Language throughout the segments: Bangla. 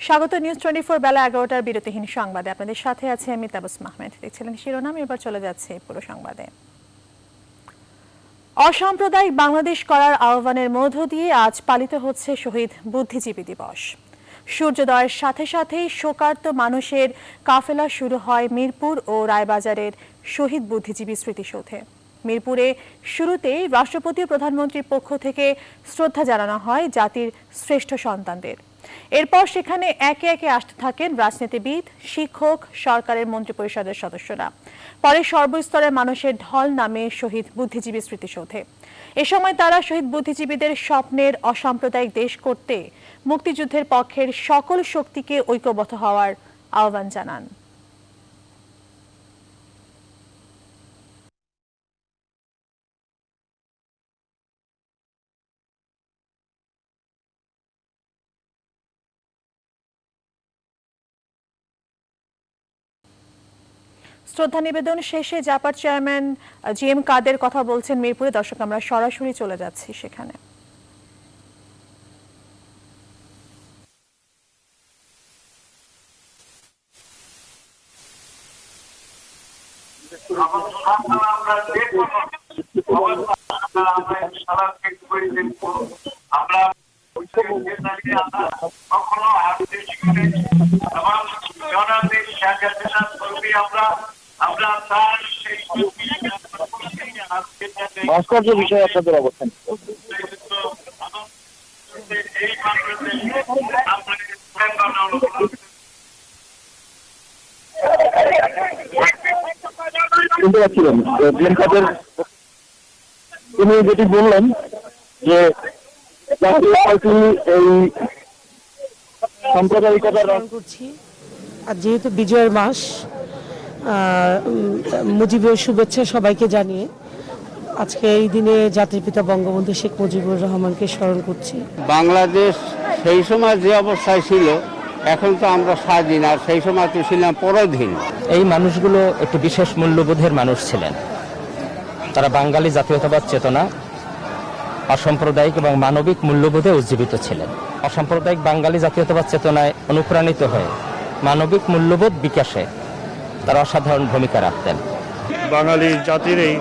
স্বাগত নিউজ 24 বেলা 11টার বিরতিহীন সংবাদে আপনাদের সাথে আছে আমি তাবাসসুম আহমেদ। দেখছিলেন শিরোনাম, এবার চলে যাচ্ছে পুরো সংবাদে। অসাম্প্রদায়িক বাংলাদেশ করার আহ্বানের মধ্য দিয়ে আজ পালিত হচ্ছে শহীদ বুদ্ধিজীবী দিবস। সূর্যোদয়ের সাথে সাথেই শোকার্ত মানুষের কাফেলা শুরু হয় মিরপুর ও রায়বাজারের শহীদ বুদ্ধিজীবী স্মৃতিসৌধে। মিরপুরে শুরুতেই রাষ্ট্রপতি ও প্রধানমন্ত্রীর পক্ষ থেকে শ্রদ্ধা জানানো হয় জাতির শ্রেষ্ঠ সন্তানদের। এরপর সেখানে একে একে আসতে থাকেন রাজনীতিবিদ, শিক্ষক, সরকারের মন্ত্রিপরিষদের সদস্যরা। পরে সর্বস্তরের মানুষের ঢল নামে শহীদ বুদ্ধিজীবী স্মৃতিসৌধে। এ সময় তারা শহীদ বুদ্ধিজীবীদের স্বপ্নের অসাম্প্রদায়িক দেশ করতে মুক্তিযুদ্ধের পক্ষের সকল শক্তিকে ঐক্যবদ্ধ হওয়ার আহ্বান জানান। শ্রদ্ধা নিবেদন শেষে জাপার চেয়ারম্যান জিএম কাদের কথা বলছেন মিরপুরে। দর্শক, আমরা সরাসরি চলে যাচ্ছি সেখানে। ভাস্কর্য বিষয়ে আপনাদের অবস্থান। শুনতে পাচ্ছিলেন জিএম কাদের, তিনি যেটি বললেন যে জাতীয় পার্টি এই সাম্প্রদায়িকতার করছি। আর যেহেতু বিজয়ের মাস, মুজিবের শুভেচ্ছা সবাইকে জানিয়ে আজকে এই দিনে জাতির পিতা বঙ্গবন্ধু শেখ মুজিবুর রহমানকে স্মরণ করছি। বাংলাদেশ সেই সময় যে অবস্থায় ছিল, এখন তো আমরা স্বাধীন, আর সেই সময় তো ছিলাম পরাধীন। এই মানুষগুলো একটি বিশেষ মূল্যবোধের মানুষ ছিলেন। তারা বাঙালি জাতীয়তাবাদ চেতনা, অসাম্প্রদায়িক এবং মানবিক মূল্যবোধে উজ্জীবিত ছিলেন। অসাম্প্রদায়িক বাঙালি জাতীয়তাবাদ চেতনায় অনুপ্রাণিত হয়ে মানবিক মূল্যবোধ বিকাশে তারা অসাধারণ ভূমিকা রাখতেন। বাঙালি জাতির এই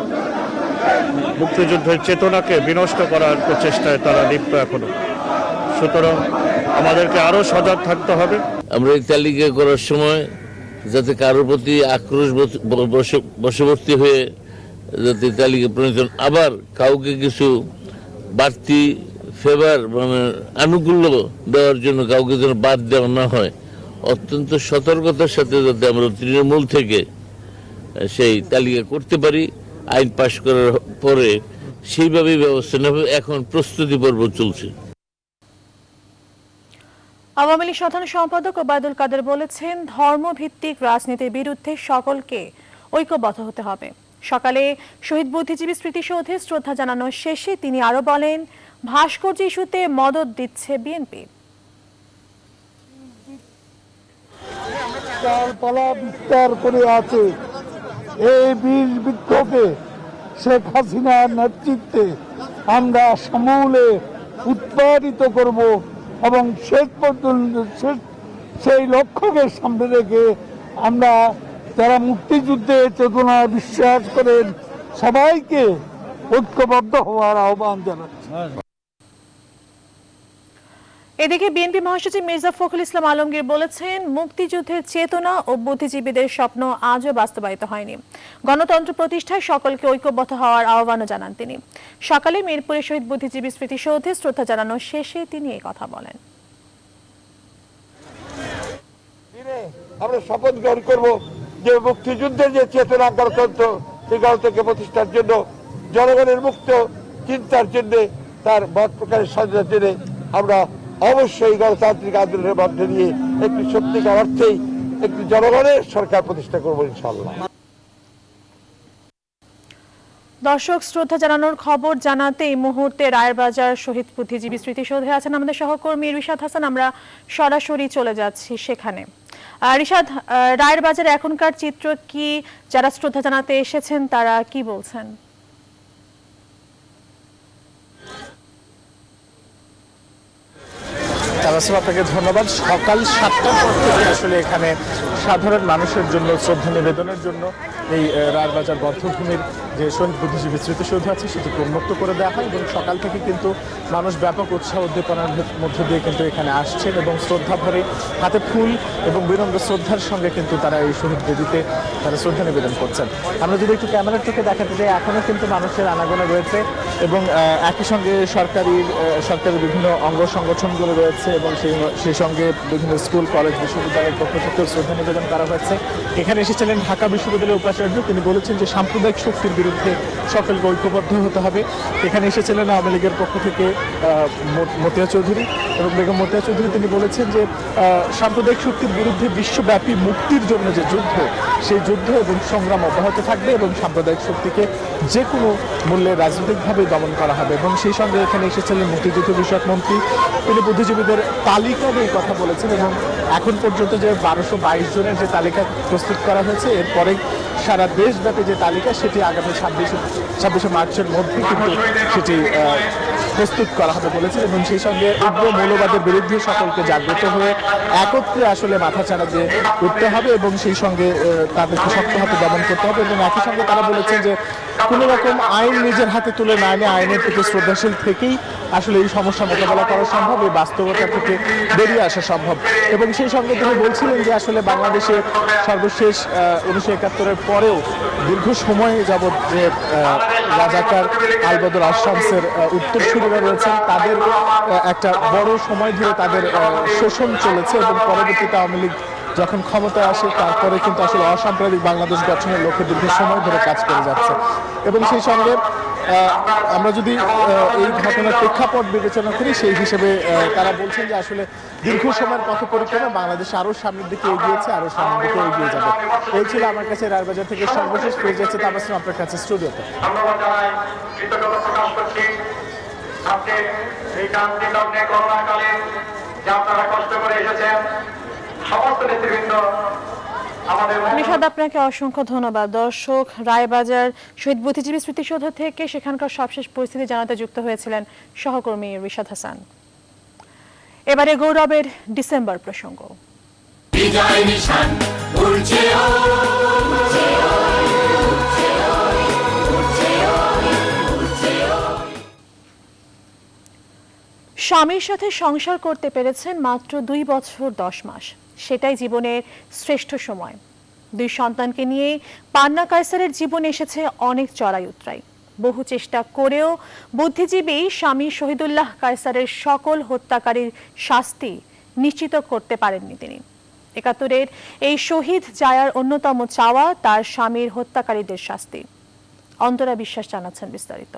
মুক্তিযুদ্ধের চেতনাকে বিনষ্ট করার প্রচেষ্টায় তারা লিপ্ত এখনো। সুতরাং আমাদেরকে আরো সজাগ থাকতে হবে। আমরা এই তালিকা করার সময় যাতে কারোর প্রতি আক্রোশ বশবর্তী হয়ে যাতে তালিকা প্রণীত, আবার কাউকে কিছু বাড়তি ফেভার মানে আনুকূল্য দেওয়ার জন্য কাউকে যেন বাদ দেওয়া না হয়, অত্যন্ত সতর্কতার সাথে যাতে আমরা তৃণমূল থেকে সেই তালিকা করতে পারি। আইন পাশ করার পরে সেইভাবেই ব্যবস্থা নেবে। এখন প্রস্তুতি পর্ব চলছে। আওয়ামী লীগ সাধারণ সম্পাদক ওবায়দুল কাদের বলেছেন, ধর্মভিত্তিক রাজনীতির বিরুদ্ধে সকলকে ঐক্যবদ্ধ হতে হবে। সকালে শহীদ বুদ্ধিজীবী স্মৃতিসৌধে শ্রদ্ধা জানানোর শেষে তিনি আরো বলেন, ভাস্কর্য ইস্যুতে মদদ দিচ্ছে বিএনপি। বিস্তার করে আছে এই বীর বিক্ষোভে শেখ হাসিনার নেতৃত্বে আমরা সমূলে উৎপাদিত করব এবং শেষ পর্যন্ত সেই লক্ষ্যকে সামনে রেখে আমরা যারা মুক্তিযুদ্ধে চেতনায় বিশ্বাস করেন সবাইকে ঐক্যবদ্ধ হওয়ার আহ্বান জানাচ্ছি। এদিকে বিএনপি মহাসচিব মির্জা ফখরুল ইসলাম আলমগীর বলেছেন, মুক্তিযুদ্ধের চেতনা ও বুদ্ধিজীবীদের স্বপ্ন আজও বাস্তবায়িত হয়নি। গণতন্ত্র প্রতিষ্ঠায় সকলকে ঐক্যবদ্ধ হওয়ার আহ্বানও জানান তিনি। সকালে মিরপুরে শহীদ বুদ্ধিজীবী স্মৃতিসৌধে শ্রদ্ধা জানানোর শেষে তিনি এই কথা বলেন। আমরা শপথ গ্রহণ করব যে মুক্তিযুদ্ধের যে চেতনা গণতন্ত্র, সেই গণতন্ত্রকে প্রতিষ্ঠার জন্য, জনগণের মুক্ত চিন্তার জন্য, তার মত প্রকাশের স্বাধীনতার জন্য আমরা অবশ্যই গণতান্ত্রিক আন্দোলনের মধ্যে দিয়ে একটি সত্যিকার অর্থেই একটি জনগণের সরকার প্রতিষ্ঠা করবো ইনশাআল্লাহ। দর্শক, শ্রদ্ধা জানানোর খবর জানাতে এই মুহূর্তে রায়েরবাজার শহীদ বুদ্ধিজীবী স্মৃতিসৌধে আছেন আমাদের সহকর্মী রিশাদ হাসান। আমরা সরাসরি চলে যাচ্ছি সেখানে। রিশাদ, রায়েরবাজার এখনকার চিত্র কি? যারা শ্রদ্ধা জানাতে এসেছেন তারা কি বলছেন? তাবাসসুম, আপনাকে ধন্যবাদ। সকাল 7টার পর থেকে আসলে এখানে সাধারণ মানুষের জন্য শ্রদ্ধা নিবেদনের জন্য এই রায়েরবাজার বধ্যভূমির যে শহীদ বুদ্ধিজীবী স্মৃতিসৌধ আছে সেটিকে উন্মুক্ত করে দেওয়া হয় এবং সকাল থেকে কিন্তু মানুষ ব্যাপক উৎসাহ উদ্দীপনার মধ্য দিয়ে কিন্তু এখানে আসছেন এবং শ্রদ্ধা ভরে হাতে ফুল এবং বিনম্র শ্রদ্ধার সঙ্গে কিন্তু তারা এই শহীদ বেদিতে তারা শ্রদ্ধা নিবেদন করছেন। আমরা যদি একটু ক্যামেরার চোখে দেখাতে যাই, এখনও কিন্তু মানুষের আনাগোনা রয়েছে এবং একই সঙ্গে সরকারি বিভিন্ন অঙ্গ সংগঠনগুলো রয়েছে এবং সেই সঙ্গে বিভিন্ন স্কুল কলেজ বিশ্ববিদ্যালয়ের পক্ষ থেকে শ্রদ্ধা নিবেদন করা হয়েছে। এখানে এসেছিলেন ঢাকা বিশ্ববিদ্যালয়ের উপাচার্য, তিনি বলেছেন যে সাম্প্রদায়িক শক্তির বিরুদ্ধে সকলকে ঐক্যবদ্ধ হতে হবে। এখানে এসেছিলেন আওয়ামী লীগের পক্ষ থেকে মতিয়া চৌধুরী এবং বেগম মতিয়া চৌধুরী, তিনি বলেছেন যে সাম্প্রদায়িক শক্তির বিরুদ্ধে বিশ্বব্যাপী মুক্তির জন্য যে যুদ্ধ, সেই যুদ্ধ এবং সংগ্রাম অব্যাহত থাকবে এবং সাম্প্রদায়িক শক্তিকে যে কোনো মূল্যে রাজনৈতিকভাবে দমন করা হবে। এবং সেই সঙ্গে এখানে এসেছিলেন মুক্তিযুদ্ধ বিষয়ক মন্ত্রী, তিনি বুদ্ধিজীবীদের তালিকা নিয়ে কথা বলেছেন এবং এখন পর্যন্ত যে 1222 জনের যে তালিকা প্রস্তুত করা হয়েছে, এরপরে সারা দেশব্যাপী যে তালিকা সেটি আগামী 26শে মার্চের মধ্যে কিন্তু সেটি প্রস্তুত করা হবে বলেছেন। এবং সেই সঙ্গে উগ্র মৌলবাদের বিরুদ্ধে সকলকে জাগ্রত হয়ে একত্রে আসলে মাথাচাড়া দিয়ে উঠতে হবে এবং সেই সঙ্গে তাদেরকে শক্ত হাতে দমন করতে হবে। এবং একই সঙ্গে তারা বলেছেন যে কোনো রকম আইন নিজের হাতে তুলে না এনে আইনের প্রতি শ্রদ্ধাশীল থেকেই আসলে এই সমস্যা মোকাবেলা করা সম্ভব, এই বাস্তবতা থেকে বেরিয়ে আসা সম্ভব। এবং সেই সঙ্গে তিনি বলছিলেন যে আসলে বাংলাদেশে সর্বশেষ 1971-এর পরেও দীর্ঘ সময় যাবৎ যে রাজাকার আলবদর আশরামসের উত্তরসূরিরা রয়েছেন, তাদের একটা বড় সময় ধরে তাদের শোষণ চলেছে এবং পরবর্তীতে আওয়ামী লীগ যখন ক্ষমতায় আসে তারপরে কিন্তু আসলে অসাম্প্রদায়িক বাংলাদেশ গঠনের লক্ষ্যে দীর্ঘ সময় ধরে কাজ করে যাচ্ছে। এবং সেই সঙ্গে আমরা যদি এই ঘটনার প্রেক্ষাপট বিবেচনা করি, সেই হিসেবে তারা বলছেন যে আসলে দীর্ঘ সময়ের পথ পরিক্রমা বাংলাদেশ আরও সামনের দিকে এগিয়েছে, আরও সামনের দিকে এগিয়ে যাবে। এই ছিল আমার কাছে রায়েরবাজার থেকে সর্বশেষ পেয়ে যাচ্ছে তাবাসসুম, আপনার কাছে স্টুডিওতে। নিশাদ, আপনাকে অসংখ্য ধন্যবাদ। দর্শক, রায়বাজার শহীদ বুদ্ধিজীবী স্মৃতিসৌধ থেকে সেখানকার সবশেষ পরিস্থিতি জানাতে যুক্ত হয়েছিলেন সহকর্মী রিশাদ হাসান। এবারে গৌরবের ডিসেম্বর প্রসঙ্গ। স্বামীর সাথে সংসার করতে পেরেছেন মাত্র 2 বছর 10 মাস, সেটাই জীবনের শ্রেষ্ঠ সময়। 2 সন্তানকে নিয়ে পান্না কায়সারের জীবনে এসেছে অনেক চড়াই উতরাই। বহু চেষ্টা করেও বুদ্ধিজীবী স্বামী শহীদুল্লাহ কায়সারের সকল হত্যাকারীর শাস্তি নিশ্চিত করতে পারেননি তিনি। 71-এর এই শহীদ জায়ার অন্যতম চাওয়া তার স্বামীর হত্যাকারীদের শাস্তি। অন্তরা বিশ্বাস জানাচ্ছেন বিস্তারিত।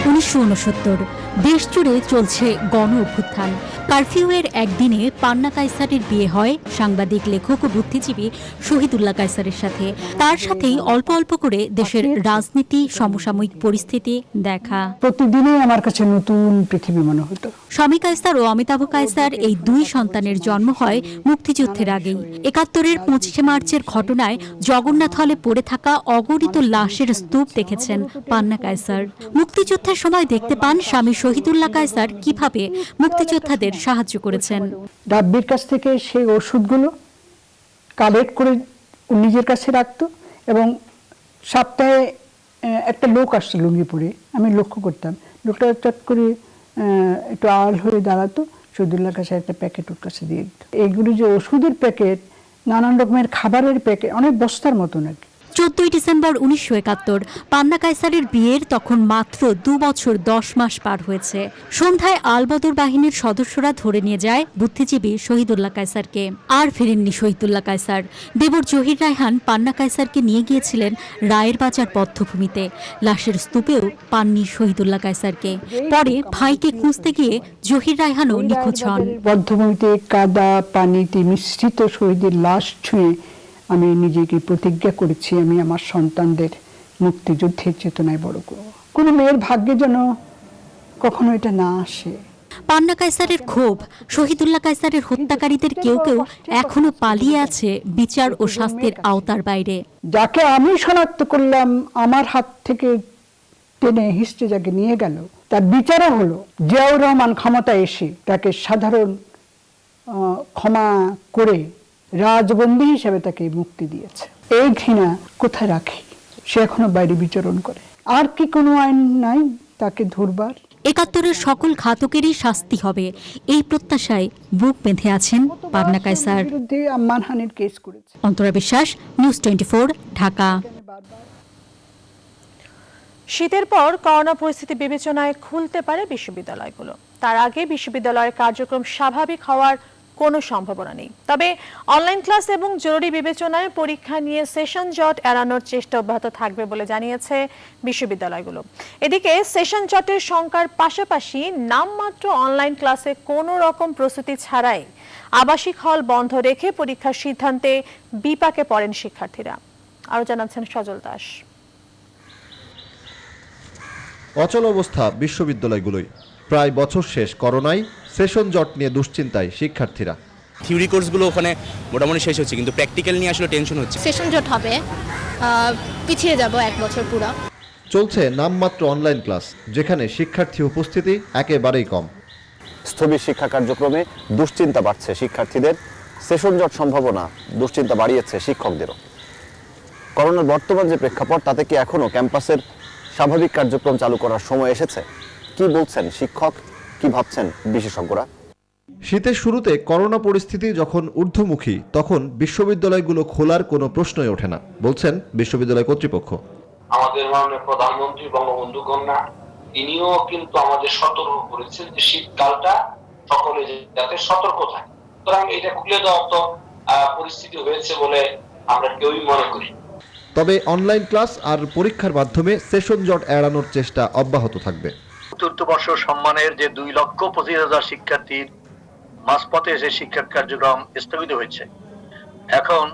1969 দেশ জুড়ে চলছে গণ অভ্যুত্থান। কারফিউয়ের একদিনে পান্না কায়সারের বিয়ে হয় সাংবাদিক, লেখক ও বুদ্ধিজীবী শহীদুল্লাহ কায়সারের সাথে। তার সাথেই অল্প অল্প করে দেশের রাজনীতি, সমসাময়িক পরিস্থিতি দেখা। প্রতিদিনই আমার কাছে নতুন পৃথিবী মনে হতো। স্বামী কায়সার ও অমিতাভ কায়সার এই 2 সন্তানের জন্ম হয় মুক্তিযুদ্ধের আগেই। 71-এর 25শে মার্চের ঘটনায় জগন্নাথ হলে পড়ে থাকা অগণিত লাশের স্তূপ দেখেছেন পান্না কায়সার। মুক্তিযুদ্ধের সময় দেখতে পান স্বামী শহীদুল্লাহ কায়সার কিভাবে মুক্তিযোদ্ধাদের সাহায্য করেছেন। ডাব্বির কাছ থেকে সেই ওষুধগুলো কালেক্ট করে নিজের কাছে রাখতো এবং সপ্তাহে একটা লোক আসছে লুঙ্গি পরে, আমি লক্ষ্য করতাম, লোকটা চট করে একটু আড়াল হয়ে দাঁড়াতো, শহীদুল্লাহ কাছে একটা প্যাকেট ওর কাছে দিয়ে দিত। এইগুলো যে ওষুধের প্যাকেট, নানান রকমের খাবারের প্যাকেট, অনেক বস্তার মতন আর কি। 14 ডিসেম্বর 1971 পান্না কায়সারের বিয়ের তখন মাত্র 2 বছর 10 মাস পার হয়েছে। সন্ধ্যায় আলবদর বাহিনীর সদস্যরা ধরে নিয়ে যায় বুদ্ধিজীবী শহীদুল্লাহ কায়সারকে। আর ফেরেননি শহীদুল্লাহ কায়সার। দেবর জহির রায়হান পান্না কায়সারকে নিয়ে গিয়েছিলেন রায়েরবাজার বধ্যভূমিতে। লাশের স্তূপেও পাননি শহীদুল্লাহ কায়সারকে। পরে ভাইকে খুঁজতে গিয়ে জহির রায়হানও নিখোঁজ হন। বদ্ধভূমিতে কাদা পানিতে মিশ্রিত শহীদের লাশ ছুঁয়ে আমি নিজেকে প্রতিজ্ঞা করেছি আমি আমার সন্তানদের মুক্তিযুদ্ধের চেতনায় বড় করব। কোনো মেয়ের ভাগ্যে যেন কখনো এটা না আসে। পান্না কায়সারের ক্ষোভ, শহীদুল্লাহ কায়সারের হত্যাকারীদের কেউ কেউ এখনো পালিয়ে আছে বিচার ও শাস্তির আওতার বাইরে। যাকে আমি শনাক্ত করলাম, আমার হাত থেকে টেনে হিস্ট্রি যাকে নিয়ে গেল, তার বিচারও হলো জিয়াউর রহমান ক্ষমতা এসে তাকে সাধারণ ক্ষমা করে রাজবন্দী হিসেবে তাকে মুক্তি দিয়েছে। এই ঘৃণা কোথায় রাখে? সে এখনো বাইরে বিচরণ করে। আর কি কোনো আইন নাই তাকে ধরবার? ৭১-এর সকল ঘাতকেরই শাস্তি হবে, এই প্রত্যাশায় বুক বেঁধে আছেন পাবনা কায়সার। বিরুদ্ধে মানহানির কেস করেছে। অন্তরা বিশ্বাস, নিউজ 24, ঢাকা। শীতের পর করোনা পরিস্থিতি বিবেচনায় খুলতে পারে বিশ্ববিদ্যালয়গুলো। তার আগে বিশ্ববিদ্যালয়ের কার্যক্রম স্বাভাবিক হওয়ার কোনো সম্ভাবনা নেই। তবে অনলাইন ক্লাস এবং জরুরি বিবেচনায় পরীক্ষা নিয়ে সেশন জট এড়ানোর চেষ্টা অব্যাহত থাকবে বলে জানিয়েছে বিশ্ববিদ্যালয়গুলো। এদিকে সেশন জটের শঙ্কার পাশাপাশি নামমাত্র অনলাইন ক্লাসে কোনো রকম প্রস্তুতি ছাড়াই আবাসিক হল বন্ধ রেখে পরীক্ষার সিদ্ধান্তে বিপাকে পড়েন শিক্ষার্থীরা। আরও জানাচ্ছেন সজল দাস। অচল অবস্থা বিশ্ববিদ্যালয়গুলোই। প্রায় বছর শেষ করোনায়, সেশন জট নিয়ে দুশ্চিন্তায় শিক্ষার্থীরা। থিওরি কোর্সগুলো ওখানে মোটামুটি শেষ হচ্ছে, কিন্তু প্র্যাকটিক্যাল নিয়ে আসলে টেনশন হচ্ছে। সেশন জট হবে, পিছিয়ে যাব 1 বছর পুরো। চলছে নামমাত্র অনলাইন ক্লাস, যেখানে শিক্ষার্থী উপস্থিতি একেবারেই কম। স্থবির শিক্ষা কার্যক্রমে দুশ্চিন্তা বাড়ছে শিক্ষার্থীদের। সেশন জট সম্ভাবনা দুশ্চিন্তা বাড়িয়েছে শিক্ষকদেরও। করোনার বর্তমান যে প্রেক্ষাপট, তাতে কি এখনো ক্যাম্পাসের স্বাভাবিক কার্যক্রম চালু করার সময় এসেছে? কি বলছেন শিক্ষক, কি ভাবছেন বিশেষজ্ঞরা? শীতের শুরুতে করোনা পরিস্থিতি যখন ঊর্ধ্বমুখী, তখন বিশ্ববিদ্যালয়গুলো খোলার কোনো প্রশ্নই ওঠে না, বলছেন বিশ্ববিদ্যালয় কর্তৃপক্ষ। আমাদের মাননীয় প্রধানমন্ত্রী বঙ্গবন্ধু কন্যা তিনিও কিন্তু আমাদের সতর্ক করেছেন যে শীতকালটা সকলে যাতে সতর্ক থাকে। সুতরাং এটা খুলে দেওয়া তো পরিস্থিতি হয়েছে বলে আমরা কেউই মনে করি। তবে অনলাইন ক্লাস আর পরীক্ষার মাধ্যমে সেশন জট এড়ানোর চেষ্টা অব্যাহত থাকবে। চতুর্থ বর্ষ সম্মানের যে 2,25,000 শিক্ষার্থীর মাঝপথে এসে শিক্ষা কার্যক্রম স্থগিত হয়েছে, এখন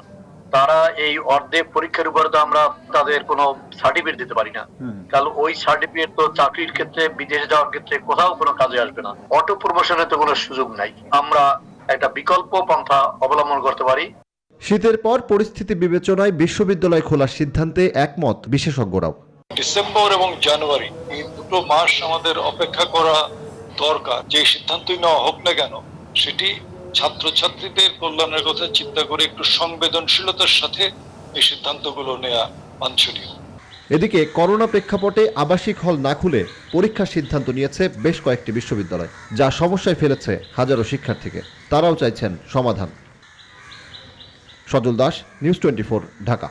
তারা এই অর্ধেক পরীক্ষার উপরে তো আমরা তাদের কোনো সার্টিফিকেট দিতে পারি না, কারণ ওই সার্টিফিকেট তো চাকরির ক্ষেত্রে, বিদেশ যাওয়ার ক্ষেত্রে কোথাও কোনো কাজে আসবে না। অটো প্রমোশনের তো কোনো সুযোগ নাই। আমরা একটা বিকল্প পন্থা অবলম্বন করতে পারি। শীতের পর পরিস্থিতি বিবেচনায় বিশ্ববিদ্যালয় খোলার সিদ্ধান্তে একমত বিশেষজ্ঞরাও। ডিসেম্বর এবং জানুয়ারি এই 2 মাস আমাদের অপেক্ষা করা দরকার। যে সিদ্ধান্তই নেওয়া হোক না কেন, সেটি ছাত্রছাত্রীদের কল্যাণের কথা চিন্তা করে একটু সংবেদনশীলতার সাথে এই সিদ্ধান্তগুলো নেওয়া বাঞ্ছনীয়। এদিকে করোনা প্রেক্ষাপটে আবাসিক হল না খুলে পরীক্ষার সিদ্ধান্ত নিয়েছে বেশ কয়েকটি বিশ্ববিদ্যালয়, যা সমস্যায় ফেলেছে হাজারো শিক্ষার্থীকে। তারাও চাইছেন সমাধান। সজল দাস, নিউজ 24, ঢাকা।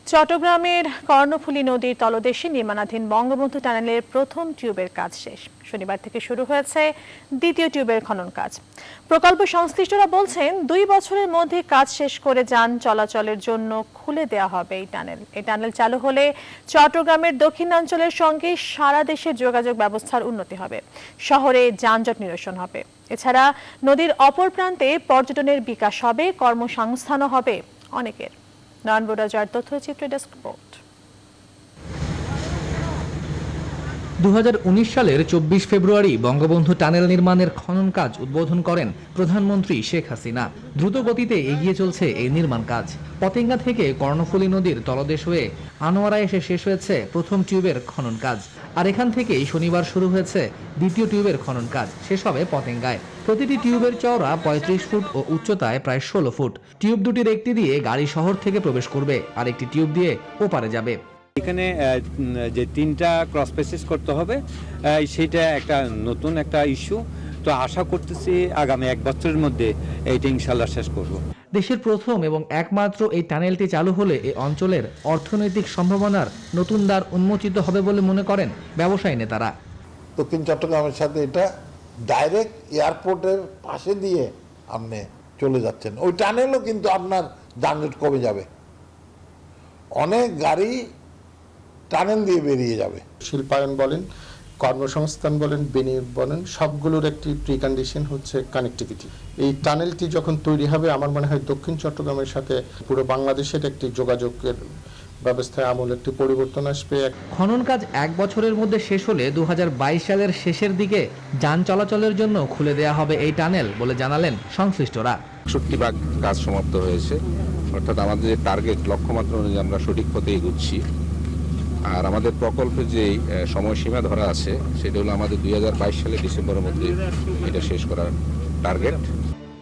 চট্টগ্রামের কর্ণফুলী নদীর তলদেশে নির্মাণাধীন বঙ্গবন্ধু টানেলের প্রথম টিউবের কাজ শেষ। শনিবার থেকে শুরু হয়েছে দ্বিতীয় টিউবের খনন কাজ। প্রকল্প সংশ্লিষ্টরা বলছেন 2 বছরের মধ্যে কাজ শেষ করে যান চলাচলের জন্য খুলে দেওয়া হবে এই টানেল। এই টানেল চালু হলে চট্টগ্রামের দক্ষিণাঞ্চলের সঙ্গে সারা দেশের যোগাযোগ ব্যবস্থার উন্নতি হবে, শহরে যানজট নিরসন হবে। এছাড়া নদীর অপর প্রান্তে পর্যটনের বিকাশ হবে, কর্মসংস্থানও হবে অনেকের। নয়নবোরাজার তথ্যচিত্র ডেস্ক রিপোর্ট। 2019 সালের 24 ফেব্রুয়ারি বঙ্গবন্ধু টানেল নির্মাণের খনন কাজ উদ্বোধন করেন প্রধানমন্ত্রী শেখ হাসিনা। দ্রুত গতিতে এগিয়ে চলছে এই নির্মাণ কাজ। পতেঙ্গা থেকে কর্ণফুলী নদীর তলদেশ হয়ে আনোয়ারা এসে শেষ হয়েছে প্রথম টিউবের খনন কাজ, আর এখান থেকেই শনিবার শুরু হয়েছে দ্বিতীয় টিউবের খনন কাজ, শেষ হবে পতেঙ্গায়। প্রতিটি টিউবের চওড়া 35 ফুট ও উচ্চতায় প্রায় 16 ফুট। টিউব দুটির একটি দিয়ে গাড়ি শহর থেকে প্রবেশ করবে, আর একটি টিউব দিয়ে ওপারে যাবে। এখানে যে 3টা ক্রস প্যাসেজ করতে হবে, সেটা একটা নতুন একটা ইস্যু। তো আশা করতেছি আগামী 1 বছরের মধ্যে এইটা ইনশাল্লাহ শেষ করব। দেশের প্রথম এবং একমাত্র এই টানেলটি চালু হলে এই অঞ্চলের অর্থনৈতিক সম্ভাবনার নতুন দ্বার উন্মোচিত হবে বলে মনে করেন ব্যবসায়ী নেতারা। দক্ষিণ চট্টগ্রামের সাথে এটা ডাইরেক্ট এয়ারপোর্টের পাশে দিয়ে আপনি চলে যাচ্ছেন। ওই টানেলও কিন্তু আপনার যানজট কমে যাবে, অনেক গাড়ি টানেল দিয়ে বেরিয়ে যাবে। শিল্পায়ন বলেন, কর্মসংস্থান বলেন, বিনিয়োগ বলেন, সবগুলোর একটি প্রিকন্ডিশন হচ্ছে কানেক্টিভিটি। এই টানেলটি যখন তৈরি হবে, আমার মনে হয় দক্ষিণ চট্টগ্রামের সাথে পুরো বাংলাদেশের একটি যোগাযোগের ব্যবস্থায় আমূল একটি পরিবর্তন আসবে। খনন কাজ 1 বছরের মধ্যে শেষ হলে 2022 সালের শেষের দিকে যান চলাচলের জন্য খুলে দেওয়া হবে এই টানেল বলে জানালেন সংশ্লিষ্টরা। 61% কাজ সমাপ্ত হয়েছে, অর্থাৎ আমাদের যে টার্গেট লক্ষ্যমাত্রা অনুযায়ী আমরা সঠিক পথে এগোচ্ছি। আর আমাদের প্রকল্পে যে সময়সীমা ধরা আছে সেটা হলো আমাদের 2022 সালে ডিসেম্বরের মধ্যে এটা শেষ করার টার্গেট।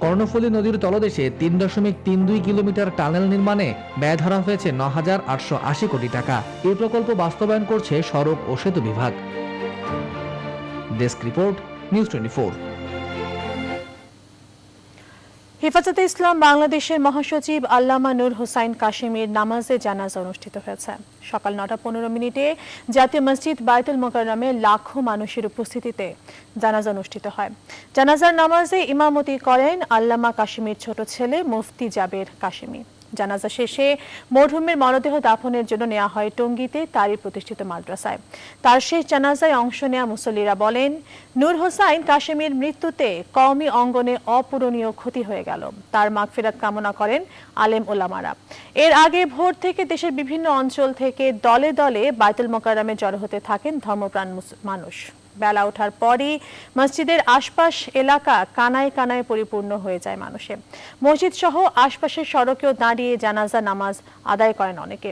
কর্ণফুলী নদীর তলদেশে 3.32 কিলোমিটার টানেল নির্মাণে ব্যয় ধরা হয়েছে 9,880 কোটি টাকা। এই প্রকল্প বাস্তবায়ন করছে সড়ক ও সেতু বিভাগ। Desk report, news 24। হেফাজতে ইসলাম বাংলাদেশের মহাসচিব আল্লামা নূর হোসাইন কাশেমীর নামাজে জানাজা অনুষ্ঠিত হয়েছে। সকাল 9:15 জাতীয় মসজিদ বায়তুল মোকাররমে লাখো মানুষের উপস্থিতিতে জানাজা অনুষ্ঠিত হয়। জানাজার নামাজে ইমামতি করেন আল্লামা কাশেমীর ছোট ছেলে মুফতি জাবের কাশেমী। জানাজা শেষে মরহুমের মরদেহ দাফনের জন্য নেওয়া হয় টঙ্গীতে তারই প্রতিষ্ঠিত মাদ্রাসায়। তার শেষ জানাজায় অংশ নেওয়া মুসল্লিরা বলেন, নূর হোসাইন কাশেমীর মৃত্যুতে কওমি অঙ্গনে অপূরণীয় ক্ষতি হয়ে গেল। তার মাগফিরাত কামনা করেন আলেম ওলামারা। এর আগে ভোর থেকে দেশের বিভিন্ন অঞ্চল থেকে দলে দলে বায়তুল মোকাররমে জড়ো হতে থাকেন ধর্মপ্রাণ মানুষ। বেলা ওঠার পরই মসজিদের আশপাশ এলাকা কানায় কানায় পরিপূর্ণ হয়ে যায় মানুষে। মসজিদ সহ আশপাশের সড়কেও দাঁড়িয়ে জানাজা নামাজ আদায় করেন অনেকে।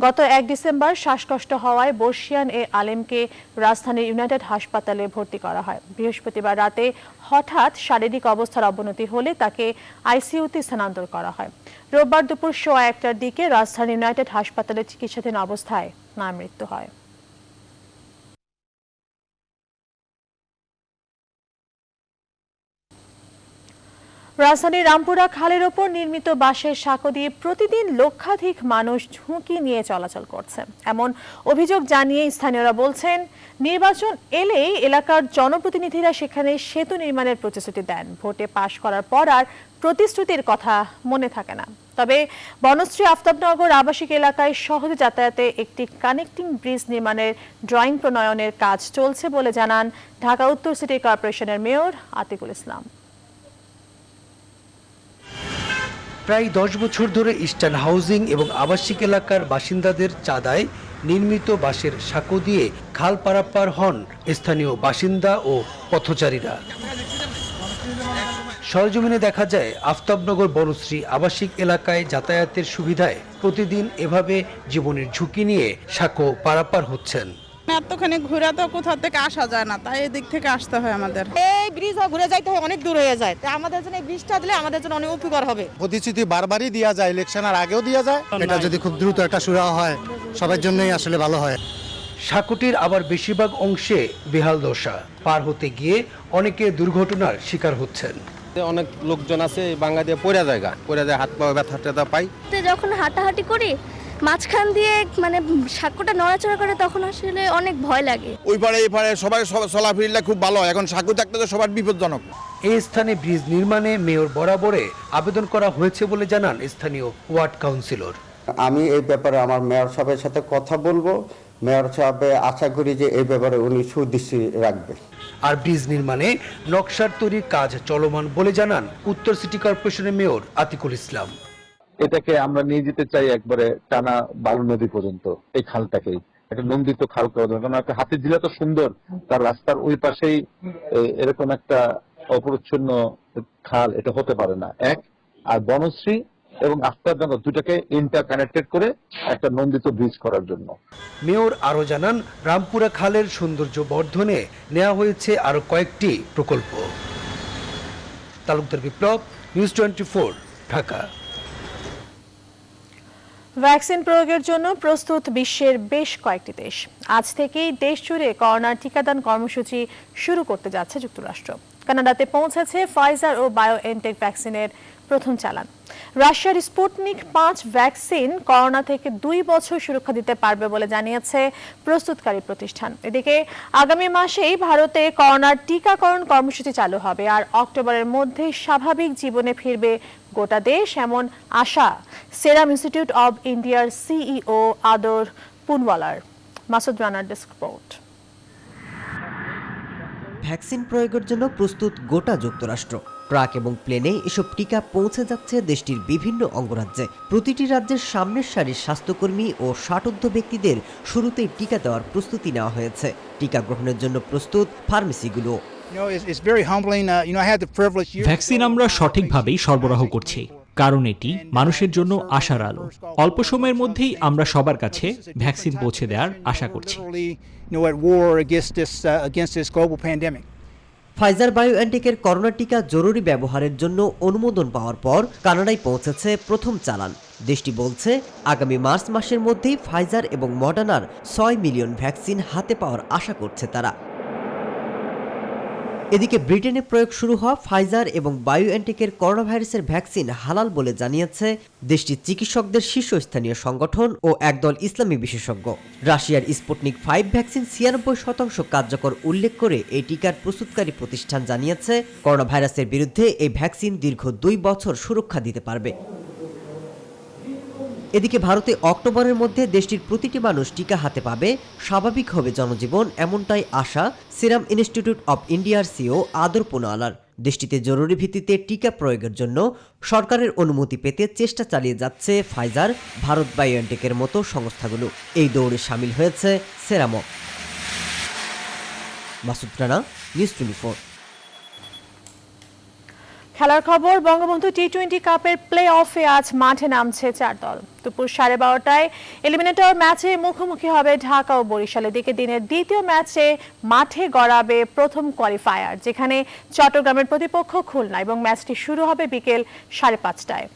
গত 1 ডিসেম্বর শ্বাসকষ্ট হওয়ায় বর্ষিয়ান এ আলেমকে রাজধানীর ইউনাইটেড হাসপাতালে ভর্তি করা হয়। বৃহস্পতিবার রাতে হঠাৎ শারীরিক অবস্থার অবনতি হলে তাকে আইসিইউতে স্থানান্তর করা হয়। রোববার দুপুর 1:15টার দিকে রাজধানীর ইউনাইটেড হাসপাতালে চিকিৎসাধীন অবস্থায় তার মৃত্যু হয়। রাজধানীর রামপুরা খালের ওপর নির্মিত বাঁশের সাঁকো দিয়ে প্রতিদিন লক্ষাধিক মানুষ ঝুঁকি নিয়ে চলাচল করছে, এমন অভিযোগ জানিয়ে স্থানীয়রা বলছেন, নির্বাচন এলেই এলাকার জনপ্রতিনিধিরা সেখানে সেতু নির্মাণের প্রতিশ্রুতি দেন। ভোটে পাশ করার পর আর প্রতিশ্রুতির কথা মনে থাকে না। তবে বনশ্রী আফতাবনগর আবাসিক এলাকায় সহজে যাতায়াতে একটি কানেক্টিং ব্রিজ নির্মাণের ড্রয়িং প্রণয়নের কাজ চলছে বলে জানান ঢাকা উত্তর সিটি কর্পোরেশনের মেয়র আতিকুল ইসলাম। প্রায় 10 বছর ধরে ইস্টার্ন হাউজিং এবং আবাসিক এলাকার বাসিন্দাদের চাঁদায় নির্মিত বাঁশের সাঁকো দিয়ে খাল পারাপার হন স্থানীয় বাসিন্দা ও পথচারীরা। সরজমিনে দেখা যায় আফতাবনগর বনশ্রী আবাসিক এলাকায় যাতায়াতের সুবিধায় প্রতিদিন এভাবে জীবনের ঝুঁকি নিয়ে সাঁকো পারাপার হচ্ছেন। এতখানি ঘুরে তো কোথাও থেকে আসা যায় না, তাই এদিক থেকে আসতে হয় আমাদের। এই ব্রিজ ঘুরে যাইতে হয়, অনেক দূর হয়ে যায়। তাই আমাদের জন্য এই ব্রিজটা দিলে আমাদের জন্য অনেক উপকার হবে। প্রতিশ্রুতি বারবারই দেওয়া যায়, ইলেকশনের আগেও দেওয়া যায়। এটা যদি খুব দ্রুত একটা শুরু হয় সবার জন্যই আসলে ভালো হয়। সাঁকোটির আবার বেশিরভাগ অংশে বেহাল দশা, পার হতে গিয়ে অনেকে দুর্ঘটনার শিকার হচ্ছেন। অনেক লোকজন আছে বাঙ্গা দিয়ে পড়ে যায়, হাত পা ব্যথা পাই। যখন হাঁটাহাঁটি করি মাঝখান দিয়ে মানে সাঁকোটা নড়াচড়া করে, তখন আসলে অনেক ভয় লাগে। ওই পারে এই পারে সবাই চলাফেরা খুব ভালো, এখন সাঁকো থাকতে তো সবার বিপজ্জনক। এই স্থানে ব্রিজ নির্মাণে মেয়র বরাবরে আবেদন করা হয়েছে বলে জানান স্থানীয় ওয়ার্ড কাউন্সিলর। আমি এই ব্যাপারে আমার মেয়র সাহেবের সাথে কথা বলবো। মেয়র সাহেব আশা করি যে এই ব্যাপারে উনি সুদৃষ্টি রাখবে। আর ব্রিজ নির্মাণে নকশার তৈরির কাজ চলমান বলে জানান উত্তর সিটি কর্পোরেশনের মেয়র আতিকুল ইসলাম। এটাকে আমরা নিয়ে যেতে চাই একবারে টানা বালু নদী পর্যন্ত, এই খালটাকেই একটা নন্দিত খাল করা দরকার। কারণ একটা হাতির ঝিলা তো সুন্দর, তার রাস্তার ওই পাশেই এরকম একটা অপরিচ্ছন্ন খাল এটা হতে পারে না। আর বনশ্রী এবং আফতাবনগর দুটাকে ইন্টারকানেক্টেড করে একটা নন্দিত ব্রিজ করার জন্য। মেয়র আরো জানান, রামপুরা খালের সৌন্দর্য বর্ধনে নেওয়া হয়েছে আরো কয়েকটি প্রকল্প। তালুকদার বিপ্লব, নিউজ 24, ঢাকা। ভ্যাকসিন প্রয়োগের জন্য প্রস্তুত বিশ্বের বেশ কয়েকটি দেশ। আজ থেকেই দেশ জুড়ে করোনার টিকাদান কর্মসূচি শুরু করতে যাচ্ছে যুক্তরাষ্ট্র। কানাডাতে পৌঁছেছে ফাইজার ও বায়োএনটেক ভ্যাকসিনের প্রথম চালান। রাশিয়ার স্পুটনিক 5 ভ্যাকসিন করোনা থেকে 2 বছর সুরক্ষা দিতে পারবে বলে জানিয়েছে প্রস্তুতকারী প্রতিষ্ঠান। এদিকে আগামী মাসেই ভারতে করোনার টিকাকরণ কর্মসূচি চালু হবে, আর অক্টোবরের মধ্যে স্বাভাবিক জীবনে ফিরবে গোটা দেশ, এমন আশা সেরাম ইনস্টিটিউট অব ইন্ডিয়ার সিইও আদর পুনওয়ালার। মাসুদ রানার ডেস্ক রিপোর্ট। ভ্যাকসিন প্রয়োগের জন্য প্রস্তুত গোটা যুক্তরাষ্ট্র। ট্রাক এবং প্লেনে এসব টিকা পৌঁছে যাচ্ছে দেশটির বিভিন্ন অঙ্গরাজ্যে। প্রতিটি রাজ্যের সামনের সারির স্বাস্থ্যকর্মী ও 60 ব্যক্তিদের শুরুতেই টিকা দেওয়ার প্রস্তুতি নেওয়া হয়েছে। টিকা গ্রহণের জন্য প্রস্তুত ফার্মেসিগুলো। ভ্যাকসিন আমরা সঠিকভাবেই সরবরাহ করছি। কারণ এটি মানুষের জন্য আশার আলো। অল্প সময়ের মধ্যেই আমরা সবার কাছে ভ্যাকসিন পৌঁছে দেওয়ার আশা করছি। ফাইজার বায়োএনটেকের করোনা টিকা জরুরি ব্যবহারের জন্য অনুমোদন পাওয়ার পর কানাডায় পৌঁছেছে প্রথম চালান। দেশটি বলছে আগামী মার্চ মাসের মধ্যেই ফাইজার এবং মডার্নার 6 মিলিয়ন ভ্যাকসিন হাতে পাওয়ার আশা করছে তারা। এদিকে ব্রিটেনে প্রয়োগ শুরু হওয়া ফাইজার এবং বায়োএনটেকের করোনা ভাইরাসের ভ্যাকসিন হালাল বলে জানিয়েছে দেশটির চিকিৎসকদের শীর্ষস্থানীয় সংগঠন ও একদল ইসলামী বিশেষজ্ঞ। রাশিয়ার স্পুটনিক 5 ভ্যাকসিন 96% কার্যকর উল্লেখ করে এই টিকার প্রস্তুতকারী প্রতিষ্ঠান জানিয়েছে করোনা ভাইরাসের বিরুদ্ধে এই ভ্যাকসিন দীর্ঘ 2 বছর সুরক্ষা দিতে পারবে। এদিকে ভারতে অক্টোবরের মধ্যে দেশটির প্রতিটি মানুষ টিকা হাতে পাবে, স্বাভাবিক হবে জনজীবন, এমনটাই আশা সিরাম ইনস্টিটিউট অব ইন্ডিয়ার সিও আদর পুনাওয়ালার। দেশটিতে জরুরি ভিত্তিতে টিকা প্রয়োগের জন্য সরকারের অনুমতি পেতে চেষ্টা চালিয়ে যাচ্ছে ফাইজার, ভারত বায়োএনটেকের মতো সংস্থাগুলো। এই দৌড়ে সামিল হয়েছে সেরামও। মাসুদ রানা, নিউজ 24। খেলার খবর, বঙ্গবন্ধু টি-20 কাপের প্লে অফে আজ মাঠে নামছে 4 দল। দুপুর 12:30টায় এলিমিনেটর ম্যাচে মুখোমুখি হবে ঢাকা ও বরিশাল। এদিকে দিনের দ্বিতীয় ম্যাচে মাঠে গড়াবে প্রথম কোয়ালিফায়ার, যেখানে চট্টগ্রামের প্রতিপক্ষ খুলনা, এবং ম্যাচটি শুরু হবে বিকেল 5:30টায়।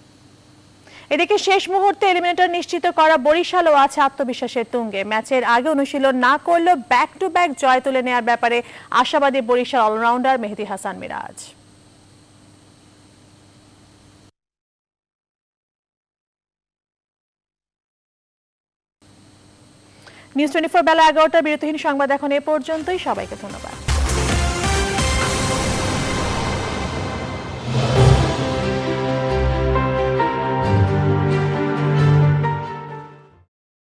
এদিকে শেষ মুহূর্তে এলিমিনেটর নিশ্চিত করা বরিশালও আছে আত্মবিশ্বাসের তুঙ্গে। ম্যাচের আগে অনুশীলন না করলেও ব্যাক টু ব্যাক জয় তুলে নেওয়ার ব্যাপারে আশাবাদী বরিশাল অলরাউন্ডার মেহেদী হাসান মিরাজ। নিউজ 24 বেলা 11টার বিরতিহীন সংবাদ এখন এ পর্যন্তই। সবাইকে ধন্যবাদ।